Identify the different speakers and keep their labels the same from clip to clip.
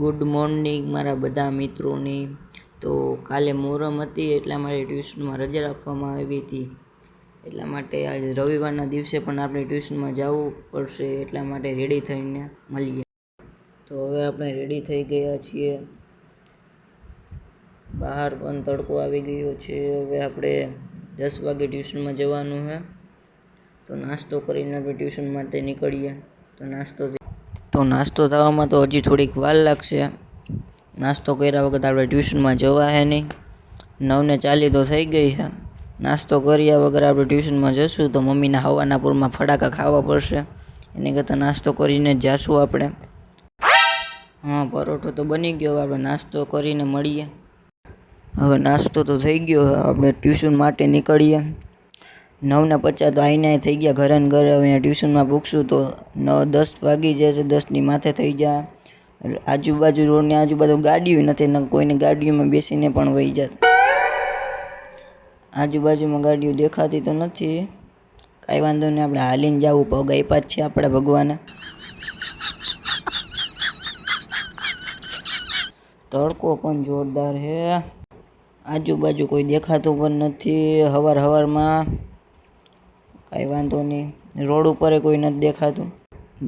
Speaker 1: Good morning મારા બધા મિત્રોને. તો કાલે મોહરમ હતી એટલા માટે ટ્યુશનમાં રજા રાખવામાં આવી હતી. એટલા માટે આજે રવિવારના દિવસે પણ આપણે ટ્યુશનમાં જવું પડશે, એટલા માટે રેડી થઈને મળીએ. તો હવે આપણે રેડી થઈ ગયા છીએ. બહાર પણ તડકો આવી ગયો છે. હવે આપણે 10 વાગે ટ્યુશનમાં જવાનું છે. તો નાસ્તો કરીને આપણે ટ્યુશન માટે નીકળીએ. તો નાસ્તો થવામાં તો હજી થોડીક વાર લાગશે. નાસ્તો કર્યા વગર આપણે ટ્યુશનમાં જવાય નહીં. 9:40 તો થઈ ગઈ છે. નાસ્તો કર્યા વગર આપણે ટ્યુશનમાં જશું તો મમ્મીના હવાના પૂરમાં ફટાકા ખાવા પડશે. એની કરતાં નાસ્તો કરીને જ જાશું આપણે. હા, પરોઠો તો બની ગયો. આપણે નાસ્તો કરીને મળીએ. હવે નાસ્તો તો થઈ ગયો. આપણે ટ્યુશન માટે નીકળીએ. 9:50 તો આઈને થઈ ગયા. ઘરે ને ઘરે હવે ટ્યુશનમાં પૂગશું તો 9-10 વાગી જશે. 10ની માથે થઈ જાય. આજુબાજુ રોડની આજુબાજુ ગાડીઓ નથી, ને કોઈને ગાડીઓમાં બેસીને પણ વહી જાત. આજુબાજુમાં ગાડીઓ દેખાતી તો નથી. કાંઈ વાંધો નહીં, આપણે હાલીને જવું. પગ આપ્યા જ છે આપણે ભગવાને. તડકો પણ જોરદાર છે. આજુબાજુ કોઈ દેખાતું પણ નથી. હવારમાં કાંઈ વાંધો નહીં. રોડ ઉપર કોઈ નથી દેખાતું.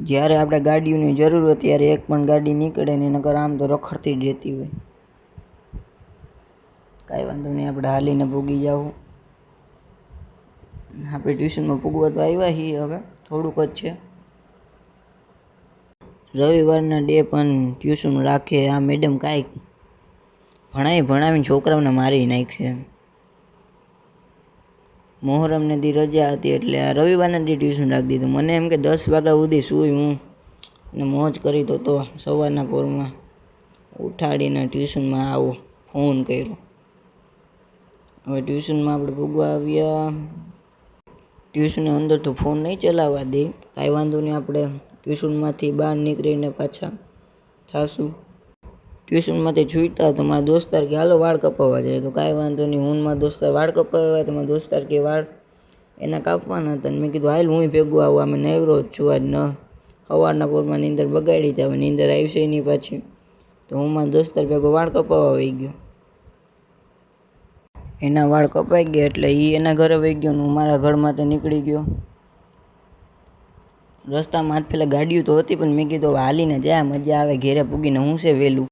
Speaker 1: જ્યારે આપણે ગાડીઓની જરૂર હોય ત્યારે એક પણ ગાડી નીકળે નહીં, નકર આમ તો રખડતી જ રહેતી હોય. કાંઈ વાંધો નહીં, આપણે હાલીને પૂગી જવું. આપણે ટ્યુશનમાં પૂગવા તો આવ્યા છીએ. હવે થોડુંક જ છે. રવિવારના ડે પણ ટ્યુશન રાખે. આ મેડમ કાંઈક ભણાવીને છોકરાઓને મારી નાખશે. મોહરમને દી રજા હતી એટલે આ રવિવારના દી ટ્યુશન રાખી દીધું. મને એમ કે 10 વાગ્યા સુધી સૂઈ હું અને મોજ કરી તો સવારના પોરમાં ઉઠાડીને ટ્યુશનમાં આવો ફોન કર્યો. હવે ટ્યુશનમાં આપણે પૂગવા આવ્યા. ટ્યુશનની અંદર તો ફોન નહીં ચલાવવા દે. કાંઈ વાંધો નહીં, આપણે ટ્યુશનમાંથી બહાર નીકળીને પાછા થાશું. ટ્યુશનમાંથી છૂટતા તો મારા દોસ્તાર કે હાલો વાળ કપાવવા જાય. તો કાંઈ વાંધો નહીં, હું મારા દોસ્તાર વાળ કપાવ્યા. તો મારા દોસ્તાર કે વાળ એના કાપવાના હતા. મેં કીધું હાલ હું ભેગું આવું. અમે નવરો જ છું. આજ સવારના પોરમાં નીંદર બગાડી હતી. હવે નીંદર આવશે નહીં પાછી. તો હું મારા દોસ્તાર ભેગો વાળ કપાવવા વહી ગયો. એના વાળ કપાઈ ગયા એટલે એ એના ઘરે વહી ગયો ને હું મારા ઘરમાં તો નીકળી ગયો. રસ્તામાં આજ પહેલાં ગાડીઓ તો હતી, પણ મેં કીધું હાલીને જાય મજા આવે. ઘેરે પૂગીને હું છે વહેલું.